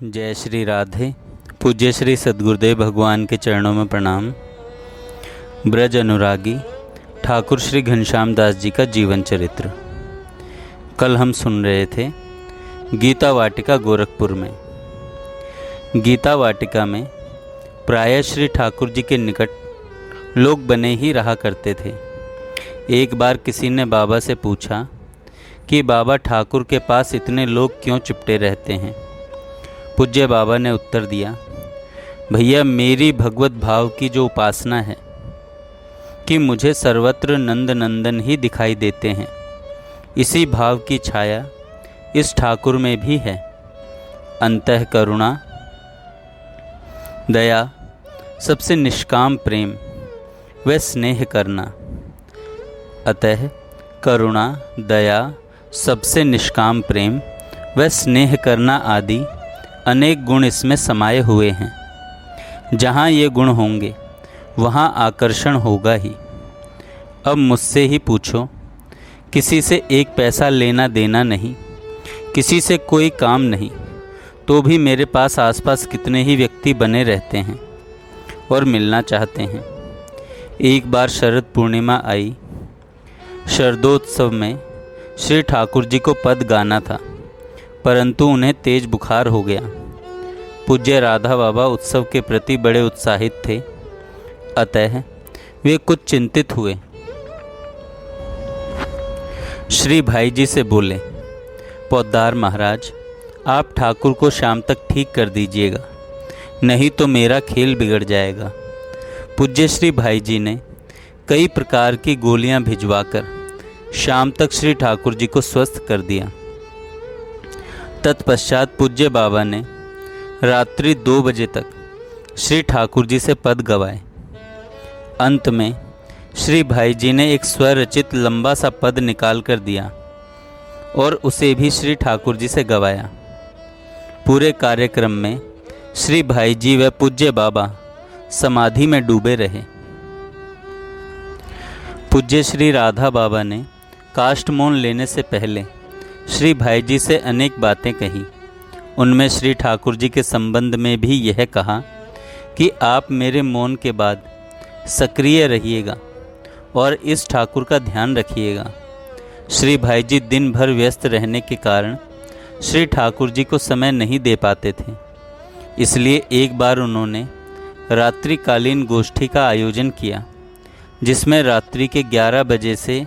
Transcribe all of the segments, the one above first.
जय श्री राधे। पूज्य श्री सद्गुरुदेव भगवान के चरणों में प्रणाम। ब्रज अनुरागी ठाकुर श्री घनश्याम दास जी का जीवन चरित्र कल हम सुन रहे थे गीता वाटिका गोरखपुर में। गीता वाटिका में प्रायः श्री ठाकुर जी के निकट लोग बने ही रहा करते थे। एक बार किसी ने बाबा से पूछा कि बाबा, ठाकुर के पास इतने लोग क्यों चिपटे रहते हैं? पूज्य बाबा ने उत्तर दिया, भैया, मेरी भगवत भाव की जो उपासना है कि मुझे सर्वत्र नंद नंदन ही दिखाई देते हैं, इसी भाव की छाया इस ठाकुर में भी है। अंतः करुणा, दया, सबसे निष्काम प्रेम व स्नेह करना। अतः करुणा, दया, सबसे निष्काम प्रेम व स्नेह करना आदि अनेक गुण इसमें समाये हुए हैं। जहाँ ये गुण होंगे वहाँ आकर्षण होगा ही। अब मुझसे ही पूछो, किसी से एक पैसा लेना देना नहीं, किसी से कोई काम नहीं, तो भी मेरे पास आसपास कितने ही व्यक्ति बने रहते हैं और मिलना चाहते हैं। एक बार शरद पूर्णिमा आई। शरदोत्सव में श्री ठाकुर जी को पद गाना था, परंतु उन्हें तेज बुखार हो गया। पूज्य राधा बाबा उत्सव के प्रति बड़े उत्साहित थे, अतः वे कुछ चिंतित हुए। श्री भाई जी से बोले, पौदार महाराज, आप ठाकुर को शाम तक ठीक कर दीजिएगा, नहीं तो मेरा खेल बिगड़ जाएगा। पूज्य श्री भाई जी ने कई प्रकार की गोलियां भिजवाकर शाम तक श्री ठाकुर जी को स्वस्थ कर दिया। तत्पश्चात पूज्य बाबा ने रात्रि 2 बजे तक श्री ठाकुर जी से पद गवाए। अंत में श्री भाई जी ने एक स्वरचित लंबा सा पद निकाल कर दिया और उसे भी श्री ठाकुर जी से गवाया। पूरे कार्यक्रम में श्री भाई जी व पूज्य बाबा समाधि में डूबे रहे। पूज्य श्री राधा बाबा ने काष्ठमोन लेने से पहले श्री भाई जी से अनेक बातें कही। उनमें श्री ठाकुर जी के संबंध में भी यह कहा कि आप मेरे मौन के बाद सक्रिय रहिएगा और इस ठाकुर का ध्यान रखिएगा। श्री भाई जी दिन भर व्यस्त रहने के कारण श्री ठाकुर जी को समय नहीं दे पाते थे, इसलिए एक बार उन्होंने रात्रिकालीन गोष्ठी का आयोजन किया, जिसमें रात्रि के 11 बजे से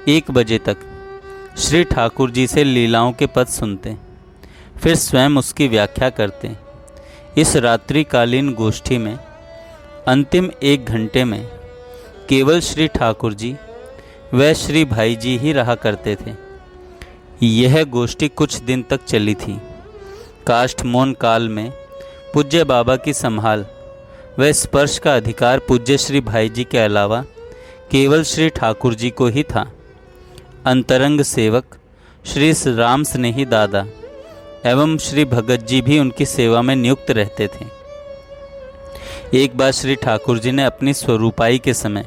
1 बजे तक श्री ठाकुर जी से लीलाओं के पद सुनते, फिर स्वयं उसकी व्याख्या करते। इस रात्रिकालीन गोष्ठी में अंतिम 1 घंटे में केवल श्री ठाकुर जी व श्री भाई जी ही रहा करते थे। यह गोष्ठी कुछ दिन तक चली थी। काष्ठमोन काल में पूज्य बाबा की संभाल व स्पर्श का अधिकार पूज्य श्री भाई जी के अलावा केवल श्री ठाकुर जी को ही था। अंतरंग सेवक श्री राम स्नेही दादा एवं श्री भगत जी भी उनकी सेवा में नियुक्त रहते थे। एक बार श्री ठाकुर जी ने अपनी स्वरूपाई के समय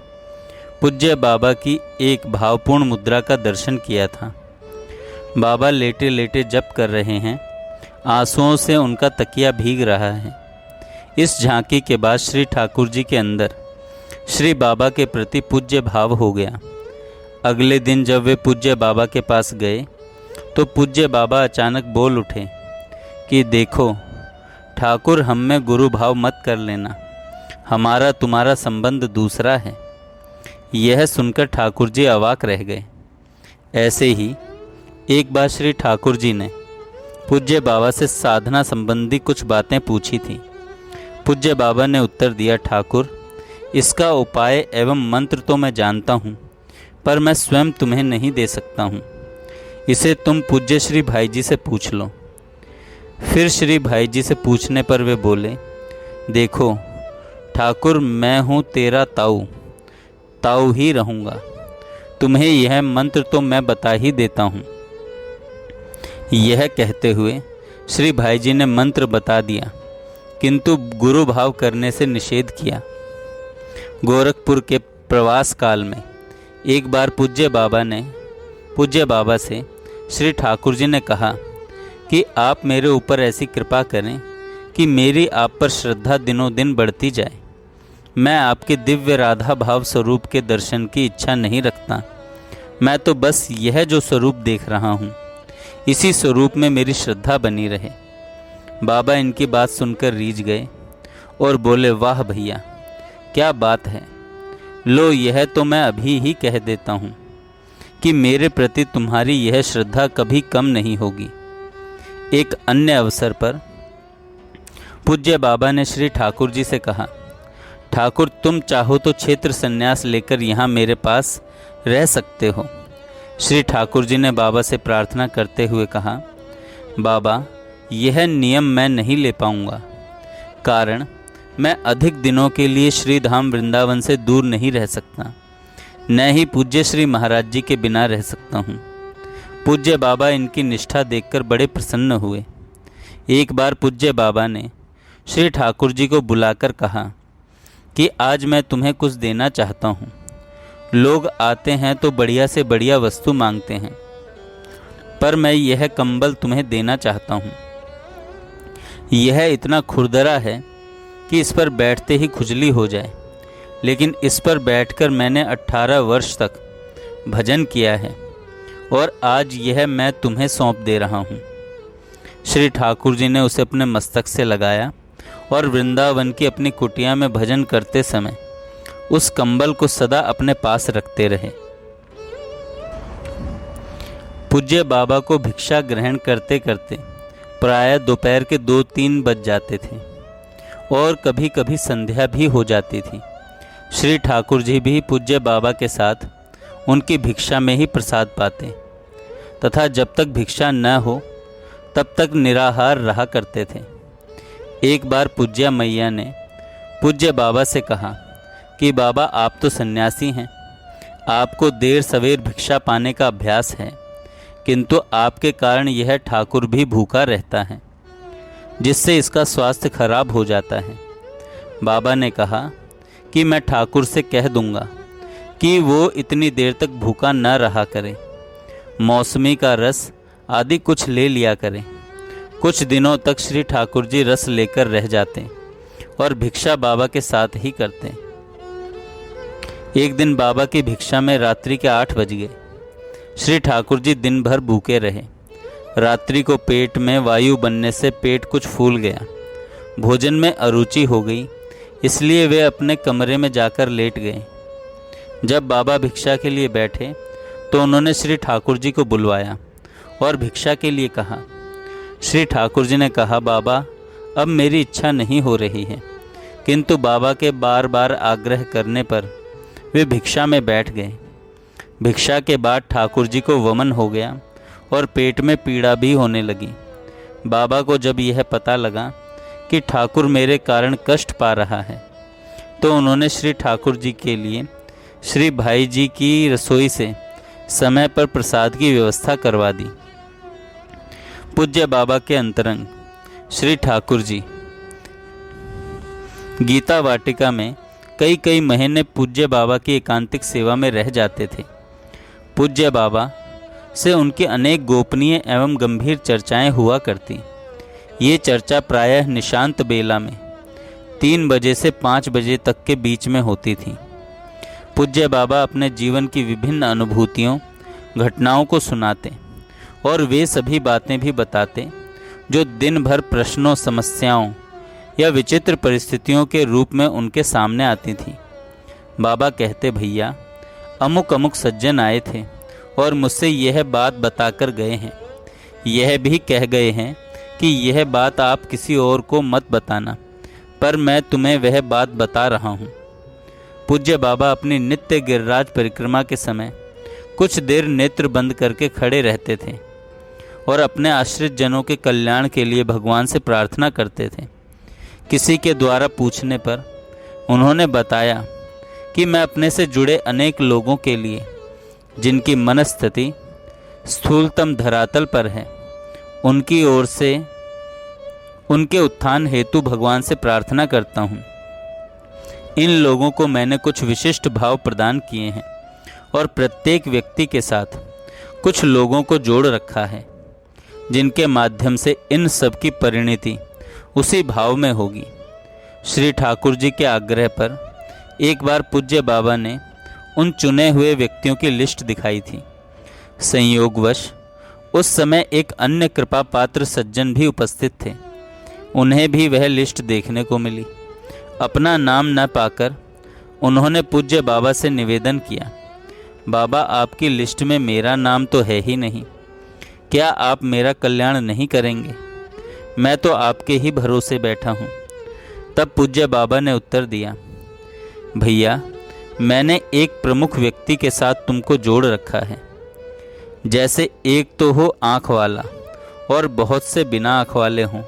पूज्य बाबा की एक भावपूर्ण मुद्रा का दर्शन किया था। बाबा लेटे लेटे जप कर रहे हैं, आंसुओं से उनका तकिया भीग रहा है। इस झांकी के बाद श्री ठाकुर जी के अंदर श्री बाबा के प्रति पूज्य भाव हो गया। अगले दिन जब वे पूज्य बाबा के पास गए तो पूज्य बाबा अचानक बोल उठे कि देखो ठाकुर, हम में गुरु भाव मत कर लेना, हमारा तुम्हारा संबंध दूसरा है। यह सुनकर ठाकुर जी अवाक रह गए। ऐसे ही एक बार श्री ठाकुर जी ने पूज्य बाबा से साधना संबंधी कुछ बातें पूछी थी। पूज्य बाबा ने उत्तर दिया, ठाकुर, इसका उपाय एवं मंत्र तो मैं जानता हूँ, पर मैं स्वयं तुम्हें नहीं दे सकता हूँ। इसे तुम पूज्य श्री भाई जी से पूछ लो। फिर श्री भाई जी से पूछने पर वे बोले, देखो ठाकुर, मैं हूँ तेरा ताऊ, ताऊ ही रहूँगा। तुम्हें यह मंत्र तो मैं बता ही देता हूँ। यह कहते हुए श्री भाई जी ने मंत्र बता दिया, किंतु गुरु भाव करने से निषेध किया। गोरखपुर के प्रवास काल में एक बार पूज्य बाबा से श्री ठाकुर जी ने कहा कि आप मेरे ऊपर ऐसी कृपा करें कि मेरी आप पर श्रद्धा दिनों दिन बढ़ती जाए। मैं आपके दिव्य राधा भाव स्वरूप के दर्शन की इच्छा नहीं रखता। मैं तो बस यह जो स्वरूप देख रहा हूँ, इसी स्वरूप में मेरी श्रद्धा बनी रहे। बाबा इनकी बात सुनकर रीझ गए और बोले, वाह भैया, क्या बात है। लो, यह तो मैं अभी ही कह देता हूँ कि मेरे प्रति तुम्हारी यह श्रद्धा कभी कम नहीं होगी। एक अन्य अवसर पर पूज्य बाबा ने श्री ठाकुर जी से कहा, ठाकुर, तुम चाहो तो क्षेत्र संन्यास लेकर यहाँ मेरे पास रह सकते हो। श्री ठाकुर जी ने बाबा से प्रार्थना करते हुए कहा, बाबा, यह नियम मैं नहीं ले पाऊँगा, कारण मैं अधिक दिनों के लिए श्री धाम वृंदावन से दूर नहीं रह सकता, न ही पूज्य श्री महाराज जी के बिना रह सकता हूँ। पूज्य बाबा इनकी निष्ठा देखकर बड़े प्रसन्न हुए। एक बार पूज्य बाबा ने श्री ठाकुर जी को बुलाकर कहा कि आज मैं तुम्हें कुछ देना चाहता हूँ। लोग आते हैं तो बढ़िया से बढ़िया वस्तु मांगते हैं, पर मैं यह कंबल तुम्हें देना चाहता हूँ। यह इतना खुरदरा है कि इस पर बैठते ही खुजली हो जाए, लेकिन इस पर बैठकर मैंने 18 वर्ष तक भजन किया है और आज यह मैं तुम्हें सौंप दे रहा हूँ। श्री ठाकुर जी ने उसे अपने मस्तक से लगाया और वृंदावन की अपनी कुटिया में भजन करते समय उस कंबल को सदा अपने पास रखते रहे। पूज्य बाबा को भिक्षा ग्रहण करते करते प्रायः दोपहर के 2-3 बज जाते थे और कभी कभी संध्या भी हो जाती थी। श्री ठाकुर जी भी पूज्य बाबा के साथ उनकी भिक्षा में ही प्रसाद पाते तथा जब तक भिक्षा न हो तब तक निराहार रहा करते थे। एक बार पूज्या मैया ने पूज्य बाबा से कहा कि बाबा, आप तो सन्यासी हैं, आपको देर सवेर भिक्षा पाने का अभ्यास है, किंतु आपके कारण यह ठाकुर भी भूखा रहता है, जिससे इसका स्वास्थ्य खराब हो जाता है। बाबा ने कहा कि मैं ठाकुर से कह दूंगा कि वो इतनी देर तक भूखा न रहा करे, मौसमी का रस आदि कुछ ले लिया करें। कुछ दिनों तक श्री ठाकुर जी रस लेकर रह जाते और भिक्षा बाबा के साथ ही करते। एक दिन बाबा की भिक्षा में रात्रि के 8 बज गए। श्री ठाकुर जी दिन भर भूखे रहे। रात्रि को पेट में वायु बनने से पेट कुछ फूल गया, भोजन में अरुचि हो गई, इसलिए वे अपने कमरे में जाकर लेट गए। जब बाबा भिक्षा के लिए बैठे तो उन्होंने श्री ठाकुर जी को बुलवाया और भिक्षा के लिए कहा। श्री ठाकुर जी ने कहा, बाबा, अब मेरी इच्छा नहीं हो रही है, किंतु बाबा के बार बार आग्रह करने पर वे भिक्षा में बैठ गए। भिक्षा के बाद ठाकुर जी को वमन हो गया और पेट में पीड़ा भी होने लगी। बाबा को जब यह पता लगा कि ठाकुर मेरे कारण कष्ट पा रहा है, तो उन्होंने श्री ठाकुर जी के लिए श्री भाई जी की रसोई से समय पर प्रसाद की व्यवस्था करवा दी। पूज्य बाबा के अंतरंग श्री ठाकुर जी गीता वाटिका में कई महीने पूज्य बाबा की एकांतिक सेवा में रह जाते थे। पूज्य बाबा से उनकी अनेक गोपनीय एवं गंभीर चर्चाएं हुआ करती। ये चर्चा प्रायः निशांत बेला में 3 बजे से 5 बजे तक के बीच में होती थी। पूज्य बाबा अपने जीवन की विभिन्न अनुभूतियों, घटनाओं को सुनाते और वे सभी बातें भी बताते जो दिन भर प्रश्नों, समस्याओं या विचित्र परिस्थितियों के रूप में उनके सामने आती थी। बाबा कहते, भैया, अमुक अमुक सज्जन आए थे और मुझसे यह बात बताकर गए हैं। यह भी कह गए हैं कि यह बात आप किसी और को मत बताना, पर मैं तुम्हें वह बात बता रहा हूँ। पूज्य बाबा अपनी नित्य गिरिराज परिक्रमा के समय कुछ देर नेत्र बंद करके खड़े रहते थे और अपने आश्रित जनों के कल्याण के लिए भगवान से प्रार्थना करते थे। किसी के द्वारा पूछने पर उन्होंने बताया कि मैं अपने से जुड़े अनेक लोगों के लिए, जिनकी मनस्थिति स्थूलतम धरातल पर है, उनकी ओर से उनके उत्थान हेतु भगवान से प्रार्थना करता हूँ। इन लोगों को मैंने कुछ विशिष्ट भाव प्रदान किए हैं और प्रत्येक व्यक्ति के साथ कुछ लोगों को जोड़ रखा है। जिनके माध्यम से इन सब की परिणति उसी भाव में होगी। श्री ठाकुर जी के आग्रह पर एक बार पूज्य बाबा ने उन चुने हुए व्यक्तियों की लिस्ट दिखाई थी। संयोगवश उस समय एक अन्य कृपा पात्र सज्जन भी उपस्थित थे। उन्हें भी वह लिस्ट देखने को मिली। अपना नाम न पाकर उन्होंने पूज्य बाबा से निवेदन किया, बाबा आपकी लिस्ट में मेरा नाम तो है ही नहीं, क्या आप मेरा कल्याण नहीं करेंगे? मैं तो आपके ही भरोसे बैठा हूँ। तब पूज्य बाबा ने उत्तर दिया, भैया मैंने एक प्रमुख व्यक्ति के साथ तुमको जोड़ रखा है। जैसे एक तो हो आँख वाला और बहुत से बिना आँख वाले हों।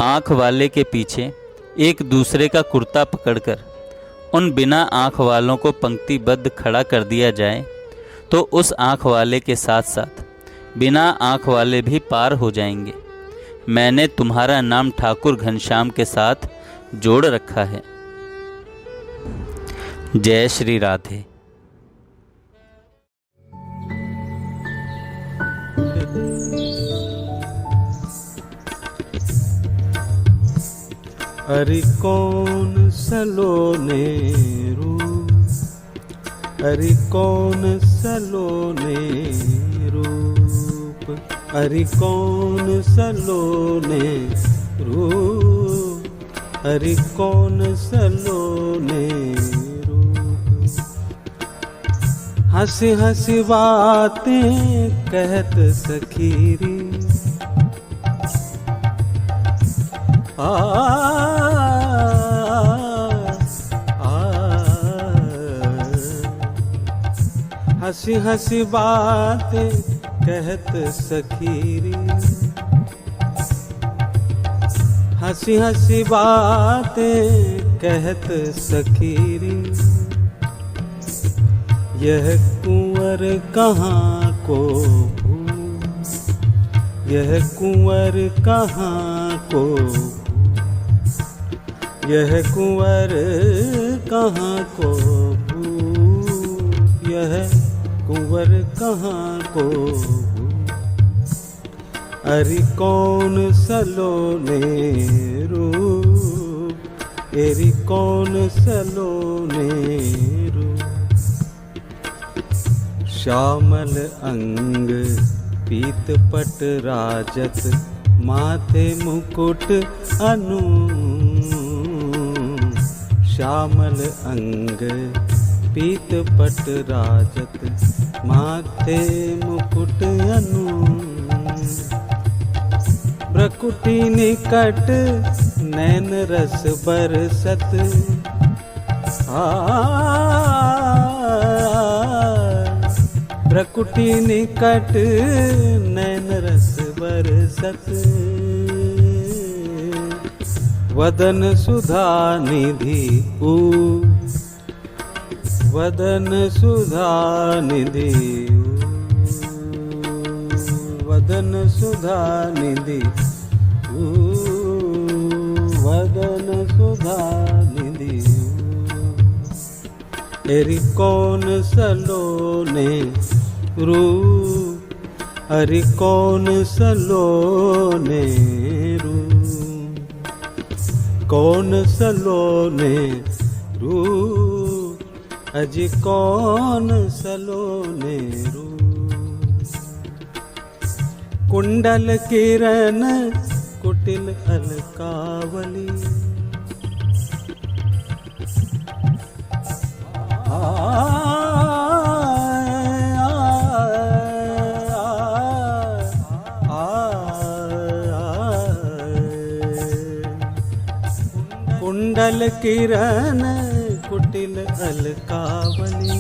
आँख वाले के पीछे एक दूसरे का कुर्ता पकड़कर उन बिना आँख वालों को पंक्तिबद्ध खड़ा कर दिया जाए तो उस आँख वाले के साथ साथ बिना आँख वाले भी पार हो जाएंगे। मैंने तुम्हारा नाम ठाकुर घनश्याम के साथ जोड़ रखा है। जय श्री राधे। अरे कौन सलोने रूप, अरे कौन सलोने रूप, अरे कौन सलोने रूप, अरे कौन सलोने रूप। हंसी हंसी बातें कहत सखीरी, हंसी हंसी बातें कहत सखीरी, हंसी हंसी बातें कहत सखीरी। यह कुंवर कहाँ को भूल, यह कुंवर कहाँ को, यह कुंवर कहाँ को भूल, यह कुंवर कहाँ को भूल। अरे कौन सलोने रूप, एरी कौन सलोने रूप। श्यामल अंग पीत पट राजत, माथे मुकुट अनु। श्यामल अंग पीत पट राजत, माथे मुकुट अनु। भ्रकुटी निकट नैन रस बरसत, भ्रकुटी निकट नैन रस बरसत। वदन सुधा निधि ऊ, वदन सुधा निधि ऊ, वदन सुधा निधि ऊ, वदन सुधा निधि ऊ। एरी कौन सलोने रूप, अरे कौन सलोने रूप, कौन सलोने रूप, अजी कौन सलोने रूप। कुंडल किरण कुटिल अलकावली, कुंडल किरण कुटिल अलकावली।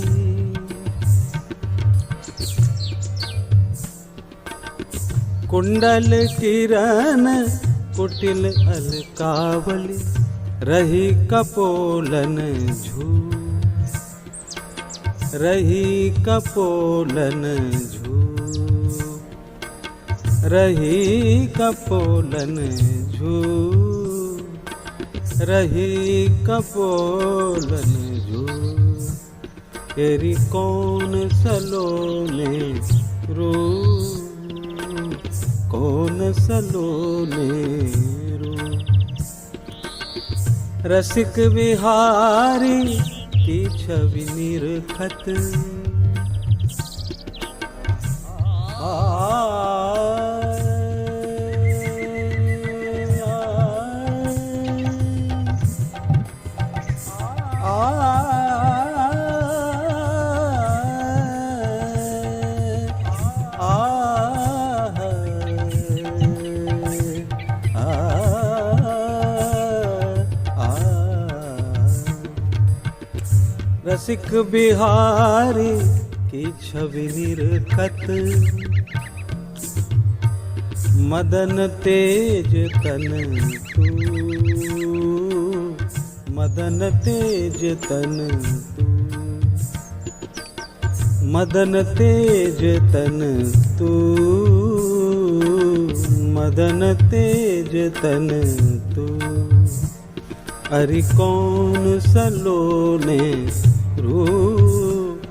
कुंडल किरण कुटिल अलकावली। रही कपोलन झू, रही कपोलन झू, रही कपोलन झू, रही कपोलन झू। तेरी कौन सलोने रूप, कौन सलोने रूप। रसिक विहारी की छवि निरखत रसिक बिहारी की छवि निरखत मदन तेज तन तू, मदन तेज तन तू, मदन तेज तन तू, मदन तेज तन तू। अरि कौन सलोने रूप,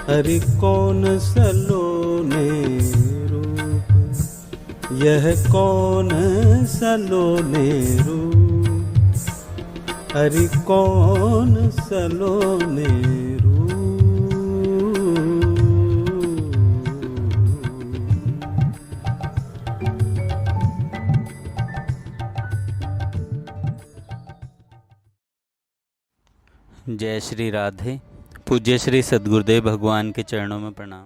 हरि कौन सलोने रूप, यह कौन सलोने रूप, हरि कौन सलोने रूप। जय श्री राधे। पूज्य श्री सद्गुरुदेव भगवान के चरणों में प्रणाम।